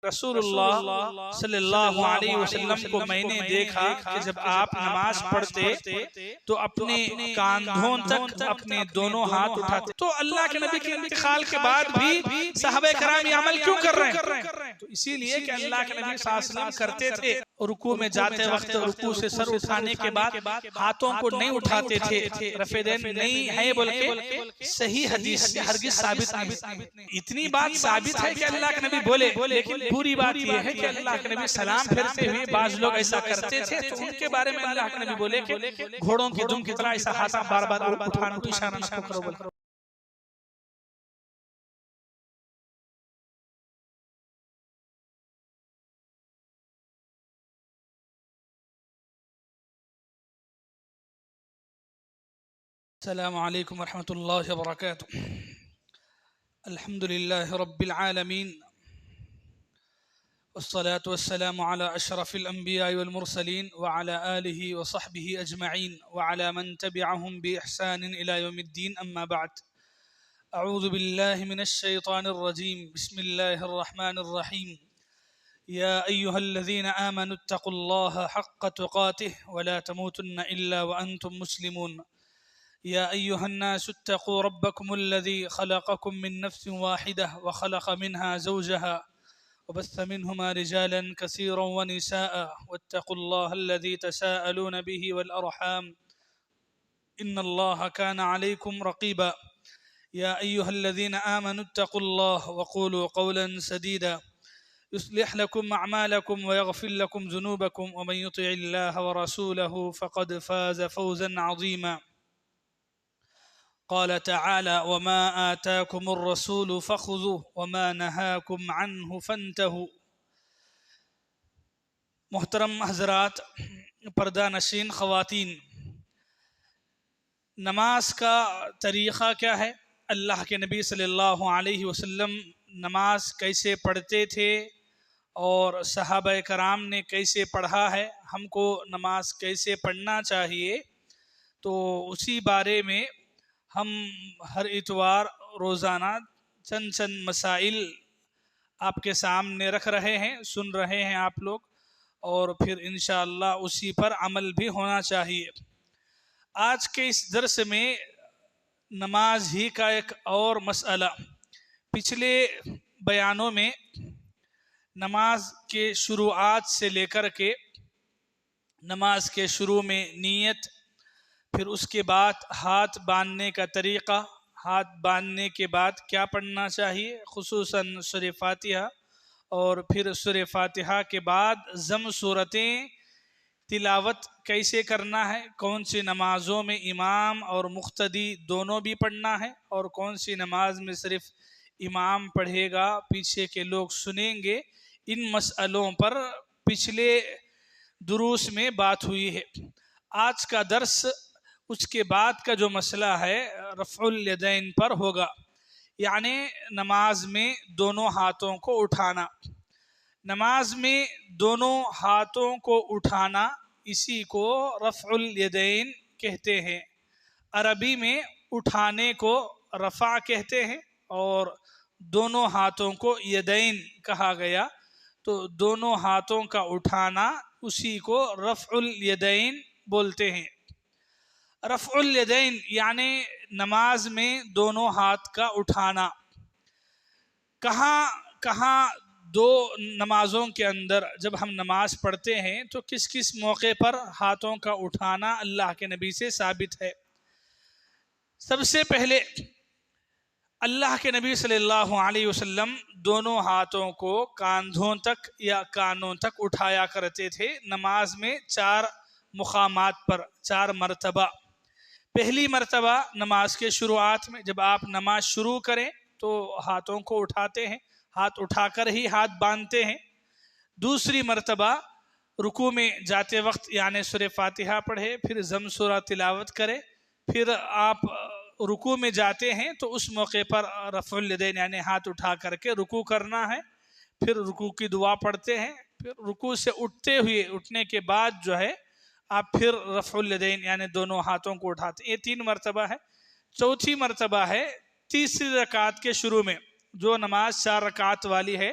رسول اللہ صلی اللہ علیہ وسلم کو میں نے دیکھا کہ جب آپ نماز پڑھتے تو اپنے کاندھوں تک اپنے دونوں ہاتھ اٹھاتے. تو اللہ کے نبی کے انتقال کے بعد بھی صحابہ کرام یہ عمل کیوں کر رہے ہیں؟ تو اسی لیے کہ اللہ کے نبی صلی اللہ علیہ وسلم کرتے تھے. رکوع میں جاتے وقت رکوع سے سر اٹھانے کے بعد ہاتھوں کو نہیں اٹھاتے تھے. رفع دین نہیں ہے بلکہ صحیح حدیث سے ہرگز ثابت نہیں. اتنی بات ثابت ہے کہ اللہ کے نبی بولے، لیکن پوری بات یہ ہے کہ اللہ کے نبی سلام پھرتے ہوئے بعض لوگ ایسا کرتے تھے تو ان کے بارے میں اللہ کے نبی بولے کہ گھوڑوں کی دم کی طرح ایسا ہاتھ بار بار اٹھانے کو اشارہ نہ کرو بولے. السلام علیکم ورحمۃ اللہ وبرکاتہ. الحمد للہ رب العالمین والصلاة والسلام على أشرف الأنبياء والمرسلين وعلى آله وصحبه أجمعين وعلى من تبعهم بإحسان إلى يوم الدين. أما بعد، أعوذ بالله من الشيطان الرجيم. بسم الله الرحمن الرحيم. يا أيها الذين آمنوا اتقوا الله حق تقاته ولا تموتن إلا وأنتم مسلمون. يا أيها الناس اتقوا ربكم الذي خلقكم من نفس واحدة وخلق منها زوجها وبث منهما رجالا كثيرا ونساء واتقوا الله الذي تساءلون به والأرحام إن الله كان عليكم رقيبا. يا أيها الذين آمنوا اتقوا الله وقولوا قولا سديدا يصلح لكم أعمالكم ويغفر لكم ذنوبكم ومن يطع الله ورسوله فقد فاز فوزا عظيما. قال تعالى وما آتاكم الرسول فخذوه وما نهاكم عنه فانتهوا. محترم حضرات، پردہ نشین خواتین، نماز کا طریقہ کیا ہے؟ اللہ کے نبی صلی اللہ علیہ وسلم نماز کیسے پڑھتے تھے اور صحابہ کرام نے کیسے پڑھا ہے، ہم کو نماز کیسے پڑھنا چاہیے، تو اسی بارے میں ہم ہر اتوار روزانہ چند مسائل آپ کے سامنے رکھ رہے ہیں، سن رہے ہیں آپ لوگ، اور پھر انشاءاللہ اسی پر عمل بھی ہونا چاہیے. آج کے اس درس میں نماز ہی کا ایک اور مسئلہ، پچھلے بیانوں میں نماز کے شروعات سے لے کر کے نماز کے شروع میں نیت، پھر اس کے بعد ہاتھ باندھنے کا طریقہ، ہاتھ باندھنے کے بعد کیا پڑھنا چاہیے، خصوصاً سورہ فاتحہ، اور پھر سورہ فاتحہ کے بعد ضم صورتیں تلاوت کیسے کرنا ہے، کون سی نمازوں میں امام اور مقتدی دونوں بھی پڑھنا ہے، اور کون سی نماز میں صرف امام پڑھے گا پیچھے کے لوگ سنیں گے. ان مسئلوں پر پچھلے دروس میں بات ہوئی ہے. آج کا درس اس کے بعد کا جو مسئلہ ہے رفع الیدین پر ہوگا، یعنی نماز میں دونوں ہاتھوں کو اٹھانا. نماز میں دونوں ہاتھوں کو اٹھانا، اسی کو رفع الیدین کہتے ہیں. عربی میں اٹھانے کو رفع کہتے ہیں اور دونوں ہاتھوں کو یدین کہا گیا، تو دونوں ہاتھوں کا اٹھانا اسی کو رفع الیدین بولتے ہیں. رفع الیدین یعنی نماز میں دونوں ہاتھ کا اٹھانا. کہاں دو نمازوں کے اندر جب ہم نماز پڑھتے ہیں تو کس کس موقع پر ہاتھوں کا اٹھانا اللہ کے نبی سے ثابت ہے؟ سب سے پہلے اللہ کے نبی صلی اللہ علیہ وسلم دونوں ہاتھوں کو کاندھوں تک یا کانوں تک اٹھایا کرتے تھے نماز میں 4 مقامات پر 4 مرتبہ. پہلی مرتبہ نماز کے شروعات میں، جب آپ نماز شروع کریں تو ہاتھوں کو اٹھاتے ہیں، ہاتھ اٹھا کر ہی ہاتھ باندھتے ہیں. دوسری مرتبہ رکوع میں جاتے وقت، یعنی سورہ فاتحہ پڑھے، پھر ضم سورہ تلاوت کرے، پھر آپ رکوع میں جاتے ہیں تو اس موقع پر رفع الیدین یعنی ہاتھ اٹھا کر کے رکوع کرنا ہے، پھر رکوع کی دعا پڑھتے ہیں، پھر رکوع سے اٹھنے کے بعد جو ہے آپ پھر رفع الیدین یعنی دونوں ہاتھوں کو اٹھاتے ہیں. یہ 3 مرتبہ ہے. چوتھی مرتبہ ہے تیسری رکعت کے شروع میں، جو نماز 4 رکعت والی ہے،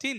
3।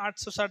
860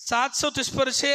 730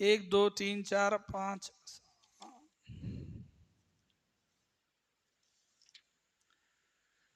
1 2 3 4 5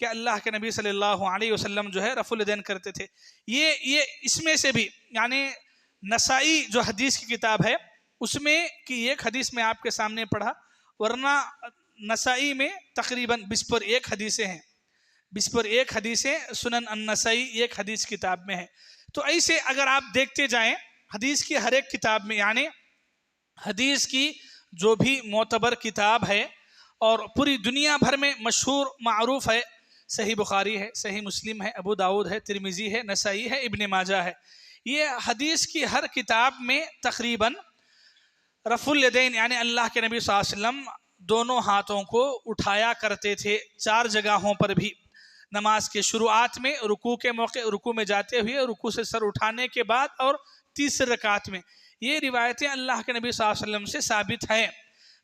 کہ اللہ کے نبی صلی اللہ علیہ وسلم جو ہے رفع الیدین کرتے تھے. یہ اس میں سے بھی یعنی نسائی جو حدیث کی کتاب ہے اس میں کہ ایک حدیث میں آپ کے سامنے پڑھا، ورنہ نسائی میں تقریباً 20 پر 1 حدیثیں ہیں. 20 پر 1 حدیثیں سنن النسائی ایک حدیث کتاب میں ہے. تو ایسے اگر آپ دیکھتے جائیں حدیث کی ہر ایک کتاب میں، یعنی حدیث کی جو بھی معتبر کتاب ہے اور پوری دنیا بھر میں مشہور معروف ہے، صحیح بخاری ہے، صحیح مسلم ہے، ابو داؤد ہے، ترمذی ہے، نسائی ہے، ابن ماجہ ہے، یہ حدیث کی ہر کتاب میں تقریباً رفع الیدین یعنی اللہ کے نبی صلی اللہ علیہ وسلم دونوں ہاتھوں کو اٹھایا کرتے تھے 4 جگہوں پر بھی. نماز کے شروعات میں، رکوع کے موقع، رکوع میں جاتے ہوئے، رکوع سے سر اٹھانے کے بعد، اور تیسری رکعت میں. یہ روایتیں اللہ کے نبی صلی اللہ علیہ وسلم سے ثابت ہیں.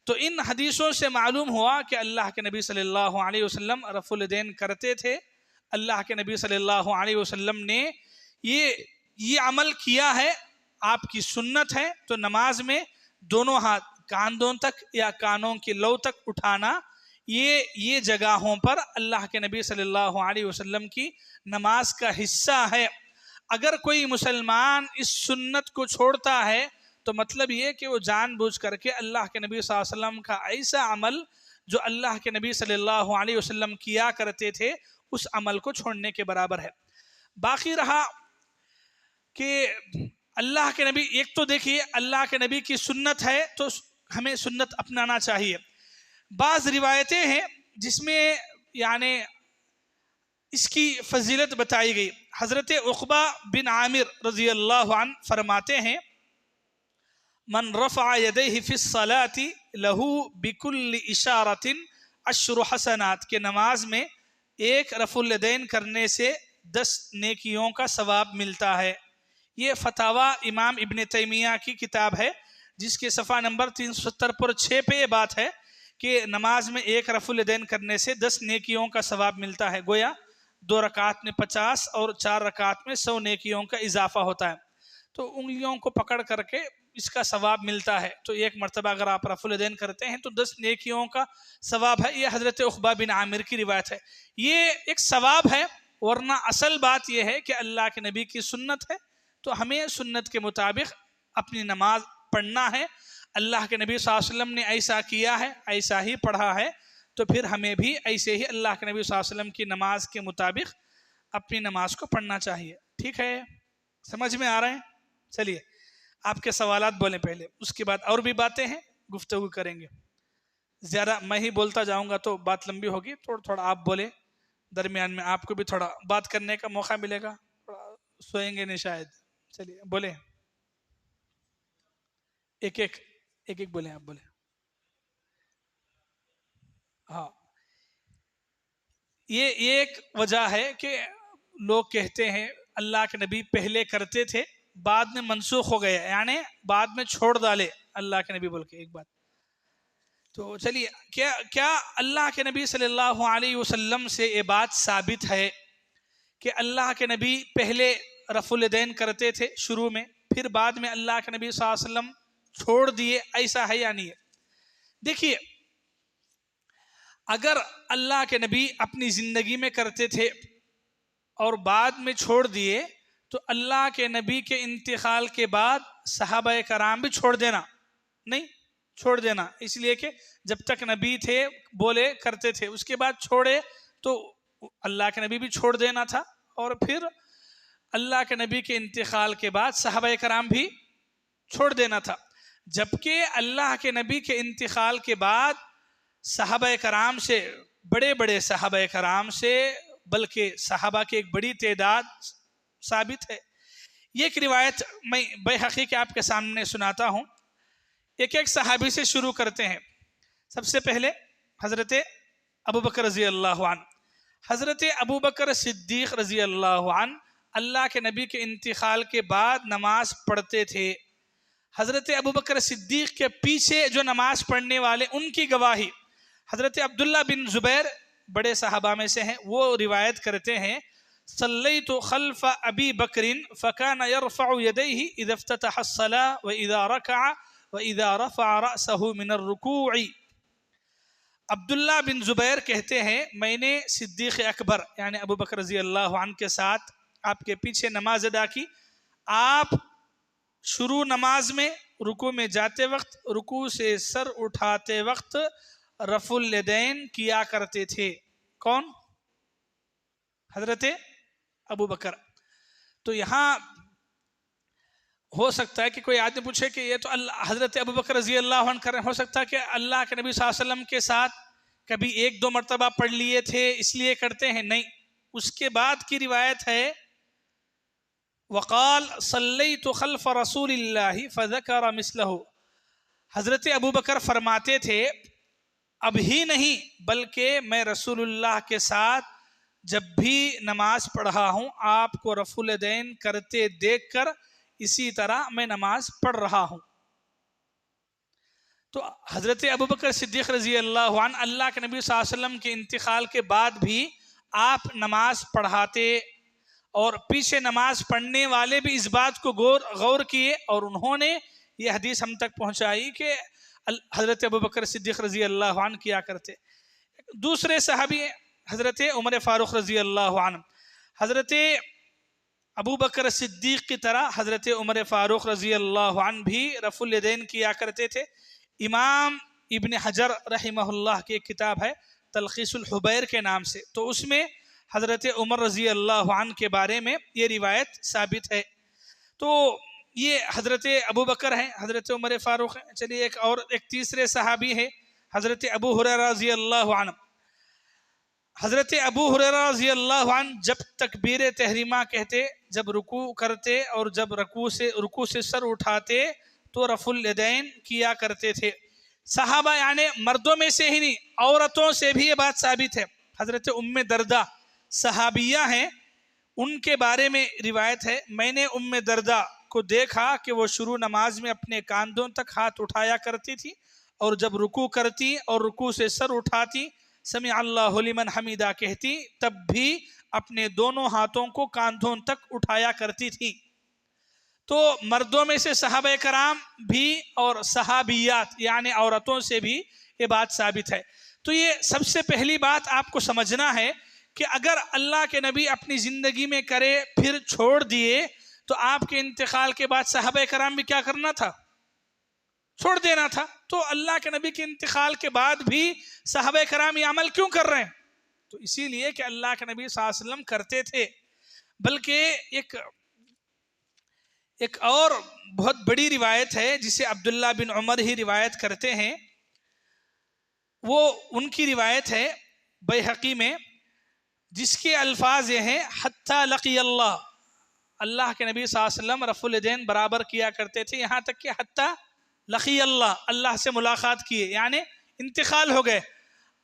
تو ان حدیثوں سے معلوم ہوا کہ اللہ کے نبی صلی اللہ علیہ وسلم رفع الیدین کرتے تھے. اللہ کے نبی صلی اللہ علیہ وسلم نے یہ عمل کیا ہے، آپ کی سنت ہے. تو نماز میں دونوں ہاتھ کاندھوں تک یا کانوں کی لو تک اٹھانا، یہ جگہوں پر اللہ کے نبی صلی اللہ علیہ وسلم کی نماز کا حصہ ہے. اگر کوئی مسلمان اس سنت کو چھوڑتا ہے تو مطلب یہ کہ وہ جان بوجھ کر کے اللہ کے نبی صلی اللہ علیہ وسلم کا ایسا عمل جو اللہ کے نبی صلی اللہ علیہ وسلم کیا کرتے تھے اس عمل کو چھوڑنے کے برابر ہے. باقی رہا کہ اللہ کے نبی، ایک تو دیکھیے اللہ کے نبی کی سنت ہے تو ہمیں سنت اپنانا چاہیے. بعض روایتیں ہیں جس میں یعنی اس کی فضیلت بتائی گئی. حضرت عقبہ بن عامر رضی اللہ عنہ فرماتے ہیں من رفع یدیہ فی الصلاة لہو بکل اشارۃ 10 حسنات، کہ نماز میں ایک رفع الیدین کرنے سے 10 نیکیوں کا ثواب ملتا ہے. یہ فتاوی امام ابن تیمیہ کی کتاب ہے جس کے صفحہ نمبر 370 پر 6 پہ یہ بات ہے کہ نماز میں ایک رفع الیدین کرنے سے 10 نیکیوں کا ثواب ملتا ہے. گویا 2 رکعت میں 50 اور 4 رکعت میں 100 نیکیوں کا اضافہ ہوتا ہے. تو انگلیوں کو پکڑ کر کے اس کا ثواب ملتا ہے. تو ایک مرتبہ اگر آپ رفع الیدین کرتے ہیں تو 10 نیکیوں کا ثواب ہے. یہ حضرت عقبہ بن عامر کی روایت ہے. یہ ایک ثواب ہے، ورنہ اصل بات یہ ہے کہ اللہ کے نبی کی سنت ہے تو ہمیں سنت کے مطابق اپنی نماز پڑھنا ہے. اللہ کے نبی صلی اللہ علیہ وسلم نے ایسا کیا ہے، ایسا ہی پڑھا ہے، تو پھر ہمیں بھی ایسے ہی اللہ کے نبی صلی اللہ علیہ وسلم کی نماز کے مطابق اپنی نماز کو پڑھنا چاہیے. ٹھیک ہے، سمجھ میں آ رہے ہیں؟ چلیے آپ کے سوالات بولیں پہلے، اس کے بعد اور بھی باتیں ہیں گفتگو کریں گے. زیادہ میں ہی بولتا جاؤں گا تو بات لمبی ہوگی، تھوڑا تھوڑا آپ بولیں، درمیان میں آپ کو بھی تھوڑا بات کرنے کا موقع ملے گا. سوئیں گے نہیں شاید. چلیے بولیں، ایک ایک بولیں، آپ بولیں. ہاں، یہ ایک وجہ ہے کہ لوگ کہتے ہیں اللہ کے نبی پہلے کرتے تھے بعد میں منسوخ ہو گئے، یعنی بعد میں چھوڑ ڈالے اللہ کے نبی بول کے. ایک بات تو چلیے، کیا اللہ کے نبی صلی اللہ علیہ وسلم سے یہ بات ثابت ہے کہ اللہ کے نبی پہلے رفع الیدین کرتے تھے شروع میں، پھر بعد میں اللہ کے نبی صلی اللہ علیہ وسلم چھوڑ دیے؟ ایسا ہے یا نہیں ہے؟ دیکھیے، اگر اللہ کے نبی اپنی زندگی میں کرتے تھے اور بعد میں چھوڑ دیے تو اللہ کے نبی کے انتقال کے بعد صحابہ کرام بھی چھوڑ دینا نہیں، چھوڑ دینا، اس لیے کہ جب تک نبی تھے بولے کرتے تھے، اس کے بعد چھوڑے تو اللہ کے نبی بھی چھوڑ دینا تھا، اور پھر اللہ کے نبی کے انتقال کے بعد صحابہ کرام بھی چھوڑ دینا تھا. جبکہ اللہ کے نبی کے انتقال کے بعد صحابہ کرام سے، بڑے بڑے صحابہ کرام سے، بلکہ صحابہ کی ایک بڑی تعداد ثابت ہے. یہ ایک روایت میں بیہقی کے آپ کے سامنے سناتا ہوں. ایک صحابی سے شروع کرتے ہیں. سب سے پہلے حضرت ابوبکر رضی اللہ عنہ. حضرت ابوبکر صدیق رضی اللہ عنہ اللہ کے نبی کے انتقال کے بعد نماز پڑھتے تھے. حضرت ابوبکر صدیق کے پیچھے جو نماز پڑھنے والے، ان کی گواہی حضرت عبداللہ بن زبیر بڑے صحابہ میں سے ہیں، وہ روایت کرتے ہیں صلیت خلف ابی بکر فکان یرفع یدیہ اذا افتتح الصلاة واذا رکع واذا رفع رأسه من الرکوع. عبداللہ بن زبیر کہتے ہیں میں نے صدیق اکبر یعنی ابو بکر رضی اللہ عنہ کے ساتھ آپ کے پیچھے نماز ادا کی. آپ شروع نماز میں رکوع میں جاتے وقت رکوع سے سر اٹھاتے وقت رفع الیدین کیا کرتے تھے. کون؟ حضرت ابو بکر. تو یہاں ہو سکتا ہے کہ کوئی آدمی پوچھے کہ یہ تو حضرت ابو بکر رضی اللہ عنہ کر رہے ہیں، ہو سکتا ہے کہ اللہ کے نبی صلی اللہ علیہ وسلم کے ساتھ کبھی ایک دو مرتبہ پڑھ لیے تھے اس لیے کرتے ہیں. نہیں، اس کے بعد کی روایت ہے وقال صلیت خلف رسول اللہ فذکر مثلہ. حضرت ابو بکر فرماتے تھے اب ہی نہیں بلکہ میں رسول اللہ کے ساتھ جب بھی نماز پڑھا ہوں آپ کو رفع الیدین کرتے دیکھ کر اسی طرح میں نماز پڑھ رہا ہوں. تو حضرت ابو بکر صدیق رضی اللہ عنہ اللہ کے نبی صلی اللہ علیہ وسلم کے انتقال کے بعد بھی آپ نماز پڑھاتے اور پیچھے نماز پڑھنے والے بھی اس بات کو غور کیے اور انہوں نے یہ حدیث ہم تک پہنچائی کہ حضرت ابو بکر صدیق رضی اللہ عنہ کیا کرتے. دوسرے صحابی حضرت عمر فاروق رضی اللہ عنہ. حضرت ابو بکر صدیق کی طرح حضرت عمر فاروق رضی اللہ عنہ بھی رفع الیدین کیا کرتے تھے. امام ابن حجر رحمہ اللہ کی ایک کتاب ہے تلخیص الحبیر کے نام سے، تو اس میں حضرت عمر رضی اللہ عنہ کے بارے میں یہ روایت ثابت ہے. تو یہ حضرت ابو بکر ہیں، حضرت عمر فاروق ہیں. چلیے ایک تیسرے صحابی ہے حضرت ابو ہریرہ رضی اللہ عنہ. حضرت ابو ہریرہ رضی اللہ عنہ جب تکبیر تحریمہ کہتے، جب رکوع کرتے اور جب رکوع سے سر اٹھاتے تو رفع الیدین کیا کرتے تھے. صحابہ یعنی مردوں میں سے ہی نہیں عورتوں سے بھی یہ بات ثابت ہے. حضرت ام دردہ صحابیہ ہیں، ان کے بارے میں روایت ہے میں نے ام دردہ کو دیکھا کہ وہ شروع نماز میں اپنے کاندھوں تک ہاتھ اٹھایا کرتی تھی اور جب رکوع کرتی اور رکوع سے سر اٹھاتی سمع اللہ لمن حمیدہ کہتی تب بھی اپنے دونوں ہاتھوں کو کاندھوں تک اٹھایا کرتی تھی. تو مردوں میں سے صحابہ کرام بھی اور صحابیات یعنی عورتوں سے بھی یہ بات ثابت ہے. تو یہ سب سے پہلی بات آپ کو سمجھنا ہے کہ اگر اللہ کے نبی اپنی زندگی میں کرے پھر چھوڑ دیے تو آپ کے انتقال کے بعد صحابہ کرام بھی کیا کرنا تھا؟ چھوڑ دینا تھا. تو اللہ کے نبی کے انتقال کے بعد بھی صحابہ کرام یہ عمل کیوں کر رہے ہیں؟ تو اسی لیے کہ اللہ کے نبی صلی اللہ علیہ وسلم کرتے تھے. بلکہ ایک اور بہت بڑی روایت ہے جسے عبداللہ بن عمر ہی روایت کرتے ہیں. وہ ان کی روایت ہے بیہقی میں جس کے الفاظ یہ ہیں حتی لقی اللہ. اللہ کے نبی صلی اللہ علیہ وسلم رفع الیدین برابر کیا کرتے تھے یہاں تک کہ حتی لقی اللہ، اللہ سے ملاقات کیے یعنی انتقال ہو گئے.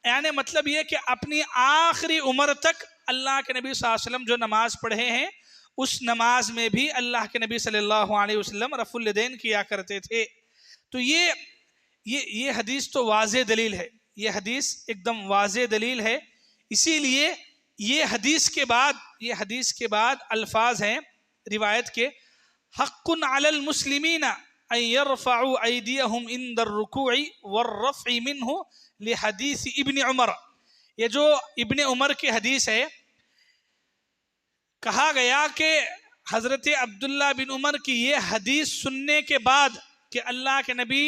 یعنی مطلب یہ کہ اپنی آخری عمر تک اللہ کے نبی صلی اللہ علیہ وسلم جو نماز پڑھے ہیں اس نماز میں بھی اللہ کے نبی صلی اللہ علیہ وسلم رفع الیدین کیا کرتے تھے. تو یہ حدیث تو واضح دلیل ہے، یہ حدیث ایک دم واضح دلیل ہے. اسی لیے یہ حدیث کے بعد الفاظ ہیں روایت کے حق علی المسلمین ان يرفعوا ایدیہم عند الرکوع والرفع منہ لحدیث ابن عمر. یہ جو ابن عمر کی حدیث ہے، کہا گیا کہ حضرت عبداللہ بن عمر کی یہ حدیث سننے کے بعد کہ اللہ کے نبی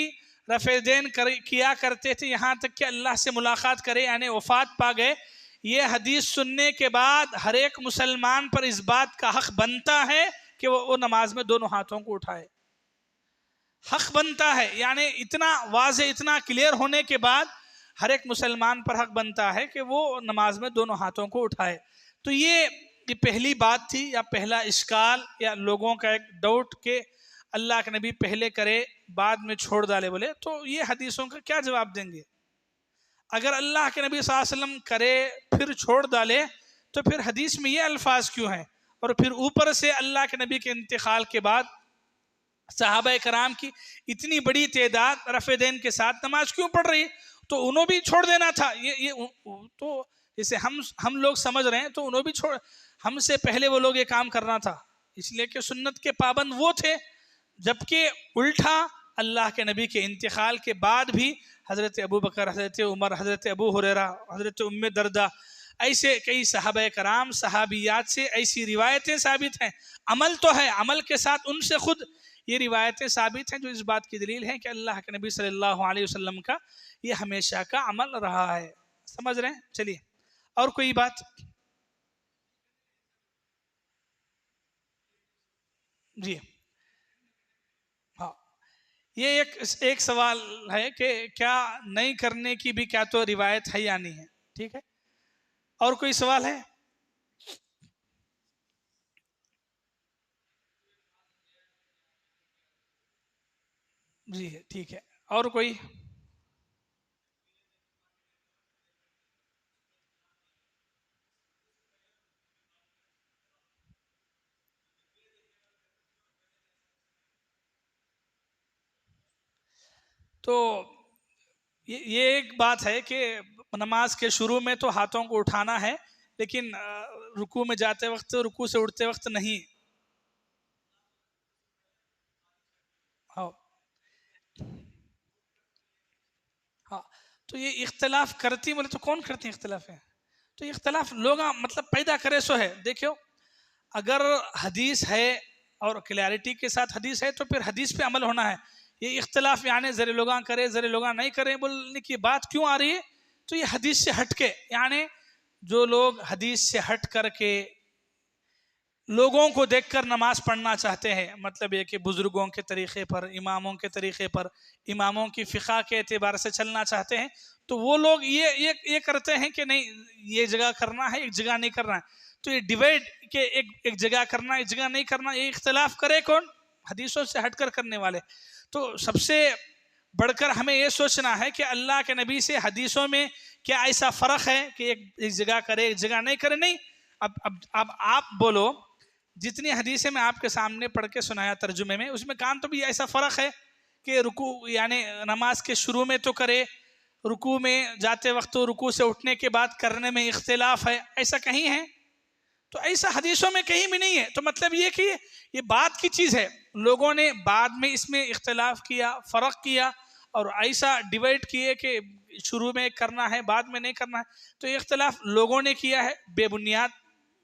رفع الیدین کیا کرتے تھے یہاں تک کہ اللہ سے ملاقات کرے یعنی وفات پا گئے، یہ حدیث سننے کے بعد ہر ایک مسلمان پر اس بات کا حق بنتا ہے کہ وہ نماز میں دونوں ہاتھوں کو اٹھائے. حق بنتا ہے یعنی اتنا واضح اتنا کلیئر ہونے کے بعد ہر ایک مسلمان پر حق بنتا ہے کہ وہ نماز میں دونوں ہاتھوں کو اٹھائے. تو یہ پہلی بات تھی یا پہلا اشکال یا لوگوں کا ایک ڈاؤٹ کہ اللہ کے نبی پہلے کرے بعد میں چھوڑ ڈالے بولے. تو یہ حدیثوں کا کیا جواب دیں گے؟ اگر اللہ کے نبی صلی اللہ علیہ وسلم کرے پھر چھوڑ ڈالے تو پھر حدیث میں یہ الفاظ کیوں ہیں؟ اور پھر اوپر سے اللہ کے نبی کے انتقال کے بعد صحابہ کرام کی اتنی بڑی تعداد رفع الیدین کے ساتھ نماز کیوں پڑھ رہی؟ تو انہوں بھی چھوڑ دینا تھا. تو جیسے ہم لوگ سمجھ رہے ہیں تو انہوں بھی ہم سے پہلے وہ لوگ یہ کام کرنا تھا، اس لیے کہ سنت کے پابند وہ تھے. جبکہ الٹا اللہ کے نبی کے انتقال کے بعد بھی حضرت ابو بکر، حضرت عمر، حضرت ابو ہریرہ، حضرت ام دردہ، ایسے کئی صحابہ کرام صحابیات سے ایسی روایتیں ثابت ہیں. عمل تو ہے، عمل کے ساتھ ان سے خود یہ روایتیں ثابت ہیں جو اس بات کی دلیل ہے کہ اللہ کے نبی صلی اللہ علیہ وسلم کا یہ ہمیشہ کا عمل رہا ہے. سمجھ رہے ہیں؟ چلیے اور کوئی بات. جی ہاں، یہ ایک سوال ہے کہ کیا نہیں کرنے کی بھی کیا تو روایت ہے یا نہیں ہے. ٹھیک ہے، اور کوئی سوال ہے؟ جی ٹھیک ہے، اور کوئی؟ تو یہ ایک بات ہے کہ نماز کے شروع میں تو ہاتھوں کو اٹھانا ہے، لیکن رکوع میں جاتے وقت، رکوع سے اٹھتے وقت نہیں. ہاں ہاں، تو یہ اختلاف کرتی بولے تو کون کرتے ہیں اختلاف ہے؟ تو یہ اختلاف لوگ مطلب پیدا کرے سو ہے. دیکھو اگر حدیث ہے اور کلیئرٹی کے ساتھ حدیث ہے تو پھر حدیث پہ عمل ہونا ہے. یہ اختلاف یعنی ذرے لوگاں کرے ذرے لوگاں نہیں کریں بولنے کی بات کیوں آ رہی ہے؟ تو یہ حدیث سے ہٹ کے، یعنی جو لوگ حدیث سے ہٹ کر کے لوگوں کو دیکھ کر نماز پڑھنا چاہتے ہیں، مطلب یہ کہ بزرگوں کے طریقے پر، اماموں کے طریقے پر، اماموں کی فقہ کے اعتبار سے چلنا چاہتے ہیں، تو وہ لوگ یہ کرتے ہیں کہ نہیں یہ جگہ کرنا ہے، ایک جگہ نہیں کرنا ہے. تو یہ ڈیوائڈ کہ ایک جگہ کرنا ایک جگہ نہیں کرنا، یہ اختلاف کرے کون؟ حدیثوں سے ہٹ کر کرنے والے. تو سب سے بڑھ کر ہمیں یہ سوچنا ہے کہ اللہ کے نبی سے حدیثوں میں کیا ایسا فرق ہے کہ ایک جگہ کرے ایک جگہ نہیں کرے؟ نہیں. اب آپ بولو، جتنی حدیثیں میں آپ کے سامنے پڑھ کے سنایا ترجمے میں، اس میں کان تو بھی ایسا فرق ہے کہ رکوع یعنی نماز کے شروع میں تو کرے، رکوع میں جاتے وقت رکوع سے اٹھنے کے بعد کرنے میں اختلاف ہے، ایسا کہیں ہے؟ تو ایسا حدیثوں میں کہیں بھی نہیں ہے. تو مطلب یہ کہ یہ بات کی چیز ہے، لوگوں نے بعد میں اس میں اختلاف کیا، فرق کیا اور ایسا ڈیوائڈ کیے کہ شروع میں کرنا ہے بعد میں نہیں کرنا ہے. تو یہ اختلاف لوگوں نے کیا ہے، بے بنیاد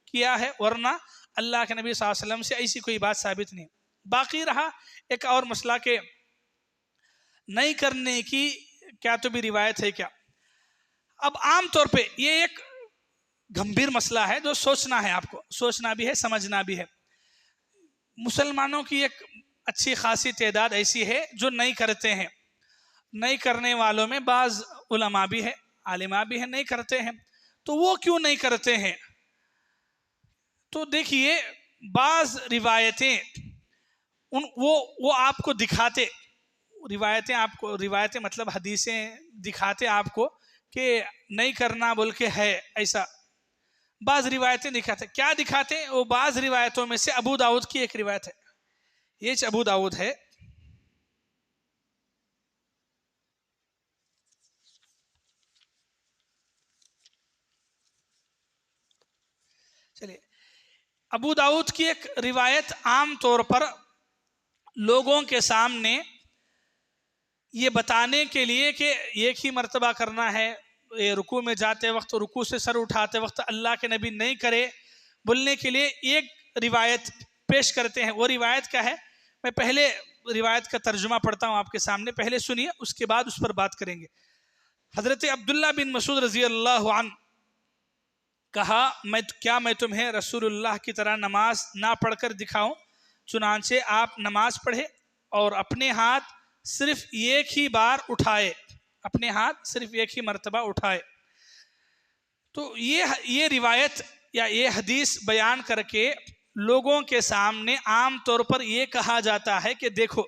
کیا ہے، ورنہ اللہ کے نبی صلی اللہ علیہ وسلم سے ایسی کوئی بات ثابت نہیں. باقی رہا ایک اور مسئلہ کہ نہیں کرنے کی کیا تو بھی روایت ہے کیا. اب عام طور پہ یہ ایک گمبھیر مسئلہ ہے جو سوچنا ہے، آپ کو سوچنا بھی ہے سمجھنا بھی ہے. مسلمانوں کی ایک اچھی خاصی تعداد ایسی ہے جو نہیں کرتے ہیں. نہیں کرنے والوں میں بعض علماء بھی ہے، عالماء بھی ہے، نہیں کرتے ہیں. تو وہ کیوں نہیں کرتے ہیں؟ تو دیکھیے بعض روایتیں وہ آپ کو دکھاتے، روایتیں آپ کو، روایتیں مطلب حدیثیں دکھاتے آپ کو کہ نہیں کرنا بول کے ہے ایسا. بعض روایتیں دکھاتے، کیا دکھاتے؟ وہ بعض روایتوں میں سے ابو داؤد کی ایک روایت ہے، یہ ابو داؤد ہے. چلیے ابو داؤد کی ایک روایت عام طور پر لوگوں کے سامنے یہ بتانے کے لیے کہ ایک ہی مرتبہ کرنا ہے، رکوع میں جاتے وقت، رکوع سے سر اٹھاتے وقت اللہ کے نبی نہیں کرے بولنے کے لیے ایک روایت پیش کرتے ہیں. وہ روایت کیا ہے؟ میں پہلے روایت کا ترجمہ پڑھتا ہوں آپ کے سامنے، پہلے سنیے اس کے بعد اس پر بات کریں گے. حضرت عبداللہ بن مسعود رضی اللہ عنہ کہا میں تمہیں رسول اللہ کی طرح نماز نہ پڑھ کر دکھاؤں؟ چنانچہ آپ نماز پڑھے اور اپنے ہاتھ صرف ایک ہی بار اٹھائے، اپنے ہاتھ صرف ایک ہی مرتبہ اٹھائے. تو یہ روایت یا یہ حدیث بیان کر کے لوگوں کے سامنے عام طور پر یہ کہا جاتا ہے کہ دیکھو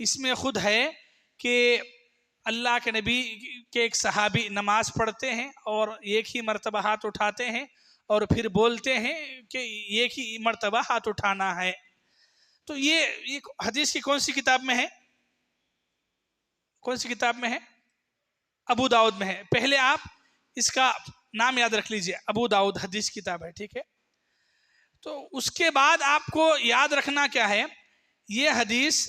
اس میں خود ہے کہ اللہ کے نبی کے ایک صحابی نماز پڑھتے ہیں اور ایک ہی مرتبہ ہاتھ اٹھاتے ہیں اور پھر بولتے ہیں کہ ایک ہی مرتبہ ہاتھ اٹھانا ہے. تو یہ حدیث کی کون سی کتاب میں ہے؟ کون سی کتاب میں ہے؟ ابو داؤد میں ہے. پہلے آپ اس کا نام یاد رکھ لیجئے، ابو داؤد حدیث کتاب ہے، ٹھیک ہے. تو اس کے بعد آپ کو یاد رکھنا کیا ہے، یہ حدیث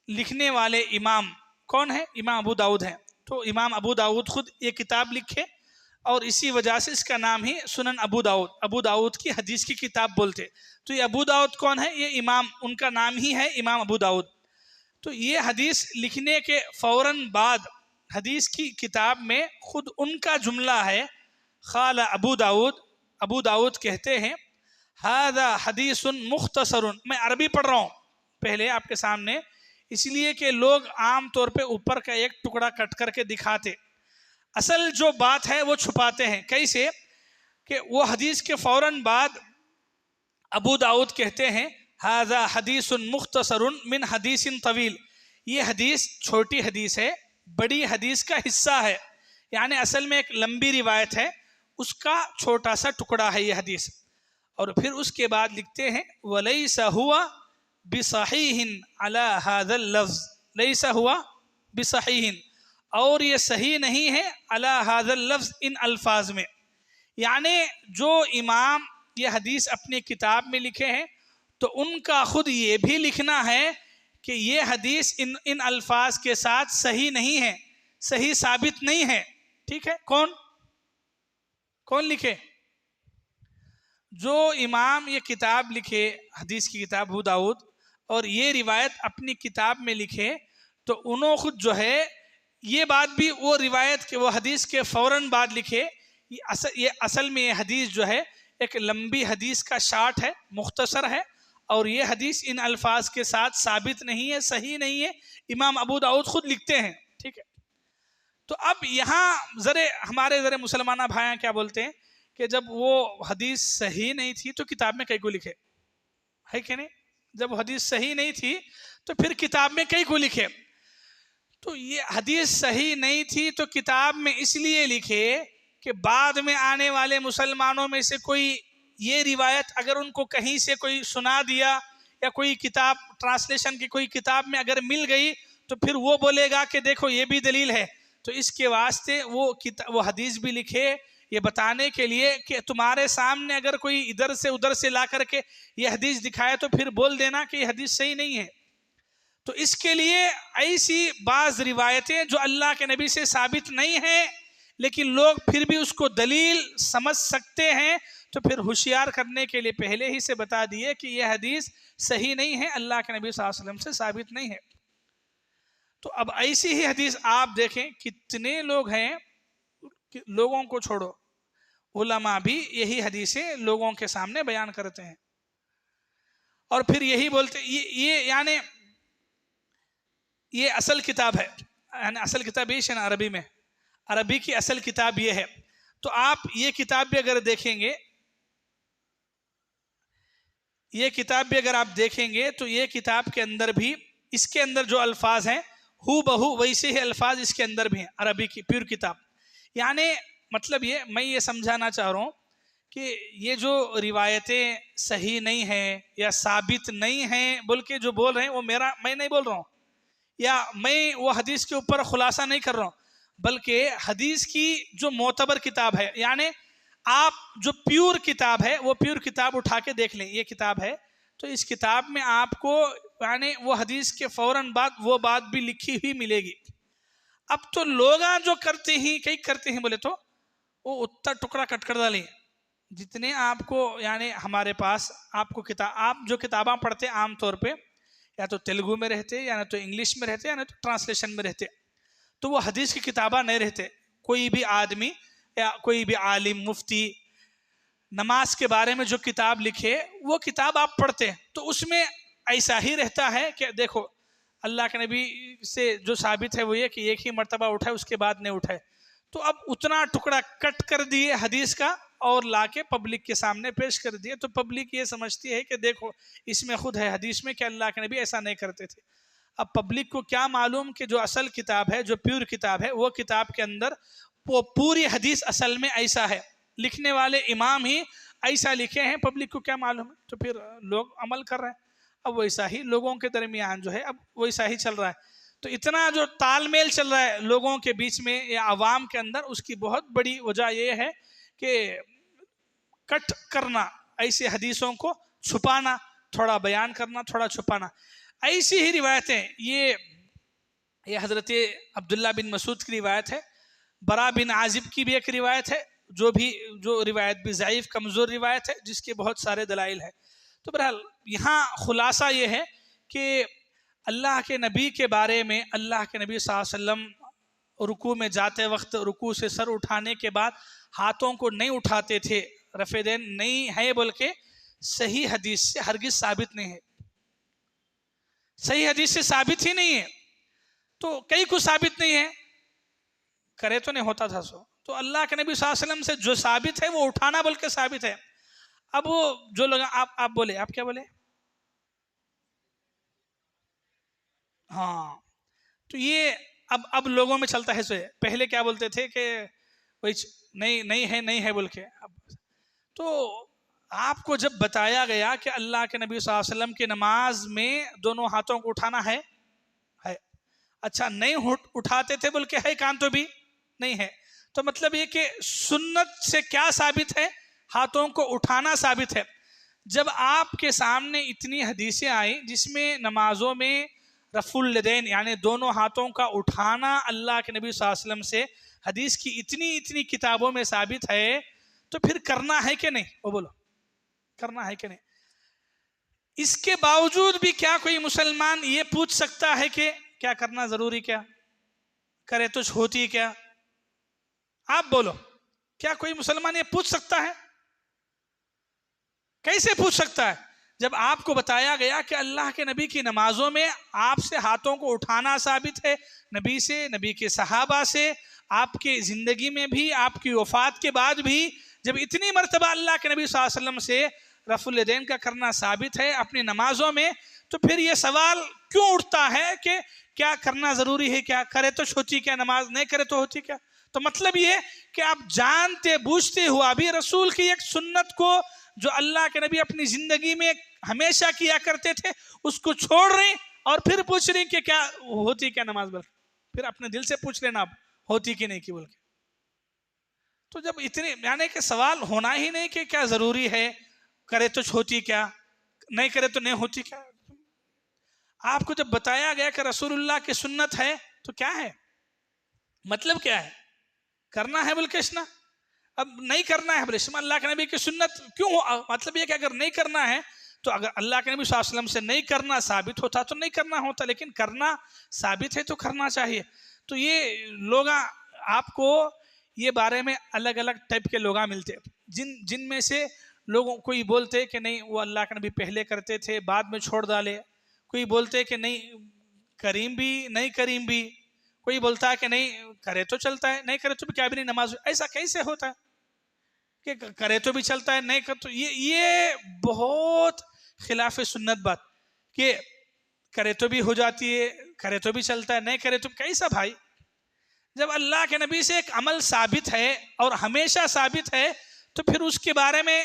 لکھنے والے امام کون ہے؟ امام ابو داؤد ہیں. تو امام ابو داود خود یہ کتاب لکھے اور اسی وجہ سے اس کا نام ہی سنن ابو داود کی حدیث کی کتاب بولتے. تو یہ ابو داود کون ہے؟ یہ امام، ان کا نام ہی ہے امام ابو داود. تو یہ حدیث لکھنے کے فوراً بعد حدیث کی کتاب میں خود ان کا جملہ ہے. قال ابو داود کہتے ہیں ھذا حدیث مختصر. میں عربی پڑھ رہا ہوں پہلے آپ کے سامنے، اس لیے کہ لوگ عام طور پہ اوپر کا ایک ٹکڑا کٹ کر کے دکھاتے، اصل جو بات ہے وہ چھپاتے ہیں. کیسے کہ وہ حدیث کے فوراً بعد ابو داؤد کہتے ہیں ھذا حدیث مختصر من حدیث طویل. یہ حدیث چھوٹی حدیث ہے، بڑی حدیث کا حصہ ہے، یعنی اصل میں ایک لمبی روایت ہے، اس کا چھوٹا سا ٹکڑا ہے یہ حدیث. اور پھر اس کے بعد لکھتے ہیں وَلَيْسَ هُوَ بِصَحِيحٍ عَلَى هَذَا اللَّفْظِ. لَيْسَ هُوَ بِصَحِيحٍ، اور یہ صحیح نہیں ہے عَلَى هَذَا اللَّفْظِ، ان الفاظ میں. یعنی جو امام یہ حدیث اپنی کتاب میں لکھے ہیں تو ان کا خود یہ بھی لکھنا ہے کہ یہ حدیث ان الفاظ کے ساتھ صحیح نہیں ہے، صحیح ثابت نہیں ہے. ٹھیک ہے، کون لکھے؟ جو امام یہ کتاب لکھے حدیث کی کتاب ابو داؤد اور یہ روایت اپنی کتاب میں لکھے تو انہوں خود جو ہے یہ بات بھی وہ روایت کے وہ حدیث کے فوراً بعد لکھے. یہ اصل میں یہ حدیث جو ہے ایک لمبی حدیث کا شارٹ ہے، مختصر ہے، اور یہ حدیث ان الفاظ کے ساتھ ثابت نہیں ہے، صحیح نہیں ہے. امام ابو داؤد خود لکھتے ہیں. ٹھیک ہے، تو اب یہاں ہمارے مسلمانہ بھائیاں کیا بولتے ہیں کہ جب وہ حدیث صحیح نہیں تھی تو کتاب میں کئی کو لکھے، ہے کہ نہیں؟ جب حدیث صحیح نہیں تھی تو پھر کتاب میں کئی کو لکھے. تو یہ حدیث صحیح نہیں تھی تو کتاب میں اس لیے لکھے کہ بعد میں آنے والے مسلمانوں میں سے کوئی یہ روایت اگر ان کو کہیں سے کوئی سنا دیا یا کوئی کتاب ٹرانسلیشن کی کوئی کتاب میں اگر مل گئی تو پھر وہ بولے گا کہ دیکھو یہ بھی دلیل ہے. تو اس کے واسطے وہ حدیث بھی لکھے یہ بتانے کے لیے کہ تمہارے سامنے اگر کوئی ادھر سے ادھر سے لا کر کے یہ حدیث دکھائے تو پھر بول دینا کہ یہ حدیث صحیح نہیں ہے. تو اس کے لیے ایسی بعض روایتیں جو اللہ کے نبی سے ثابت نہیں ہیں لیکن لوگ پھر بھی اس کو دلیل سمجھ سکتے ہیں، تو پھر ہوشیار کرنے کے لیے پہلے ہی سے بتا دیے کہ یہ حدیث صحیح نہیں ہے، اللہ کے نبی صلی اللہ علیہ وسلم سے ثابت نہیں ہے. تو اب ایسی ہی حدیث آپ دیکھیں کتنے لوگ ہیں، لوگوں کو چھوڑو علماء بھی یہی حدیثیں لوگوں کے سامنے بیان کرتے ہیں اور پھر یہی بولتے یعنی یہ اصل کتاب ہے، یعنی اصل کتاب یہ ہے نا عربی میں، عربی کی اصل کتاب یہ ہے. تو آپ یہ کتاب بھی اگر دیکھیں گے، یہ کتاب بھی اگر آپ دیکھیں گے تو یہ کتاب کے اندر بھی اس کے اندر جو الفاظ ہیں ہو بہو ویسے ہی الفاظ اس کے اندر بھی ہیں، عربی کی پیور کتاب. یعنی مطلب میں یہ سمجھانا چاہ رہا ہوں کہ یہ جو روایتیں صحیح نہیں ہیں یا ثابت نہیں ہیں بول کے جو بول رہے ہیں وہ میں نہیں بول رہا ہوں، یا میں وہ حدیث کے اوپر خلاصہ نہیں کر رہا ہوں، بلکہ حدیث کی جو معتبر کتاب ہے، یعنی آپ جو پیور کتاب ہے وہ پیور کتاب اٹھا کے دیکھ لیں، یہ کتاب ہے تو اس کتاب میں آپ کو یعنی وہ حدیث کے فوراً بعد وہ بات بھی لکھی ہوئی ملے گی. اب تو لوگ جو کرتے ہیں بولے تو وہ اتنا ٹکڑا کٹ کر ڈالیں جتنے آپ کو یعنی ہمارے پاس آپ کو آپ جو کتاباں پڑھتے عام طور پہ یا تو تیلگو میں رہتے یا نہ تو انگلش میں رہتے یا نہ تو ٹرانسلیشن میں رہتے، تو وہ حدیث کی کتاباں نہیں رہتے. کوئی بھی آدمی یا کوئی بھی عالم مفتی نماز کے بارے میں جو کتاب لکھے وہ کتاب آپ پڑھتے ہیں تو اس میں ایسا ہی رہتا ہے کہ دیکھو اللہ کے نبی سے جو ثابت ہے وہ یہ کہ ایک ہی مرتبہ اٹھائے اس کے بعد نہیں اٹھائے. تو اب اتنا ٹکڑا کٹ کر دیے حدیث کا اور لا کے پبلک کے سامنے پیش کر دیے تو پبلک یہ سمجھتی ہے کہ دیکھو اس میں خود ہے حدیث میں کہ اللہ کے نبی ایسا نہیں کرتے تھے. اب پبلک کو کیا معلوم کہ جو اصل کتاب ہے جو پیور کتاب ہے وہ کتاب کے اندر وہ پوری حدیث اصل میں ایسا ہے، لکھنے والے امام ہی ایسا لکھے ہیں، پبلک کو کیا معلوم ہے. تو پھر لوگ عمل کر رہے ہیں. اب ویسا ہی لوگوں کے درمیان جو ہے اب ویسا ہی چل رہا ہے. تو اتنا جو تال میل چل رہا ہے لوگوں کے بیچ میں یا عوام کے اندر، اس کی بہت بڑی وجہ یہ ہے کہ کٹ کرنا، ایسے حدیثوں کو چھپانا، تھوڑا بیان کرنا تھوڑا چھپانا. ایسی ہی روایتیں یہ یہ حضرت عبداللہ بن مسعود کی روایت ہے. برا بن عازب کی بھی ایک روایت ہے جو روایت بھی ضعیف کمزور روایت ہے جس کے بہت سارے دلائل ہیں. تو بہرحال یہاں خلاصہ یہ ہے کہ اللہ کے نبی کے بارے میں اللہ کے نبی صلی اللہ علیہ وسلم رکوع میں جاتے وقت رکوع سے سر اٹھانے کے بعد ہاتھوں کو نہیں اٹھاتے تھے. رفع دین نہیں ہے بول کے صحیح حدیث سے ہرگز ثابت نہیں ہے. صحیح حدیث سے ثابت ہی نہیں ہے. تو کئی کو ثابت نہیں ہے کرے تو نہیں ہوتا تھا سو. تو اللہ کے نبی صلی اللہ علیہ وسلم سے جو ثابت ہے وہ اٹھانا بول کے ثابت ہے. اب وہ جو لوگ آپ بولے آپ کیا بولے؟ ہاں تو یہ اب لوگوں میں چلتا ہے. سو پہلے کیا بولتے تھے کہ نہیں ہے بول کے. تو آپ کو جب بتایا گیا کہ اللہ کے نبی صلی اللہ علیہ وسلم کی نماز میں دونوں ہاتھوں کو اٹھانا ہے اچھا نہیں اٹھاتے تھے بول کے ہے کان تو بھی نہیں ہے. تو مطلب یہ کہ سنت سے کیا ثابت ہے؟ ہاتھوں کو اٹھانا ثابت ہے. جب آپ کے سامنے اتنی حدیثیں آئیں جس میں نمازوں میں رفع الیدین یعنی دونوں ہاتھوں کا اٹھانا اللہ کے نبی صلی اللہ علیہ وسلم سے حدیث کی اتنی کتابوں میں ثابت ہے تو پھر کرنا ہے کہ نہیں؟ وہ بولو کرنا ہے کہ نہیں؟ اس کے باوجود بھی کیا کوئی مسلمان یہ پوچھ سکتا ہے کہ کیا کرنا ضروری کیا کرے تو ہوتی کیا؟ آپ بولو کیا کوئی مسلمان یہ پوچھ سکتا ہے؟ کیسے پوچھ سکتا ہے جب آپ کو بتایا گیا کہ اللہ کے نبی کی نمازوں میں آپ سے ہاتھوں کو اٹھانا ثابت ہے نبی سے نبی کے صحابہ سے آپ کے زندگی میں بھی آپ کی وفات کے بعد بھی جب اتنی مرتبہ اللہ کے نبی صلی اللہ علیہ وسلم سے رفع الیدین کا کرنا ثابت ہے اپنی نمازوں میں تو پھر یہ سوال کیوں اٹھتا ہے کہ کیا کرنا ضروری ہے کیا کرے تو ہوتی کیا نماز نہیں کرے تو ہوتی کیا؟ تو مطلب یہ کہ آپ جانتے بوجھتے ہوا بھی رسول کی ایک سنت کو جو اللہ کے نبی اپنی زندگی میں ہمیشہ کیا کرتے تھے اس کو چھوڑ رہے ہیں اور پھر پوچھ رہے ہیں کہ کیا ہوتی کیا نماز بول. پھر اپنے دل سے پوچھ لینا اب ہوتی کہ نہیں کی بول کے. تو جب اتنے یعنی کہ سوال ہونا ہی نہیں کہ کیا ضروری ہے کرے تو ہوتی کیا نہیں کرے تو نہیں ہوتی کیا. آپ کو جب بتایا گیا کہ رسول اللہ کی سنت ہے تو کیا ہے مطلب کیا ہے کرنا ہے بلکشنا اب نہیں کرنا ہے بلکشنا اللہ کے نبی کی سنت کیوں مطلب یہ کہ اگر نہیں کرنا ہے تو اگر اللہ کے نبی صلی اللہ علیہ وسلم سے نہیں کرنا ثابت ہوتا تو نہیں کرنا ہوتا لیکن کرنا ثابت ہے تو کرنا چاہیے. تو یہ لوگ آپ کو یہ بارے میں الگ الگ ٹائپ کے لوگ ملتے جن میں سے لوگوں کوئی بولتے کہ نہیں وہ اللہ کے نبی پہلے کرتے تھے بعد میں چھوڑ ڈالے. کوئی بولتے کہ نہیں کریم بھی نہیں کریم بھی. کوئی بولتا ہے کہ نہیں کرے تو چلتا ہے نہیں کرے تو بھی کیا بھی نہیں نماز. ایسا کیسے ہوتا ہے کہ کرے تو بھی چلتا ہے نہیں کر تو یہ بہت خلاف سنت بات کہ کرے تو بھی ہو جاتی ہے کرے تو بھی چلتا ہے نہیں کرے تو کیسا بھائی. جب اللہ کے نبی سے ایک عمل ثابت ہے اور ہمیشہ ثابت ہے تو پھر اس کے بارے میں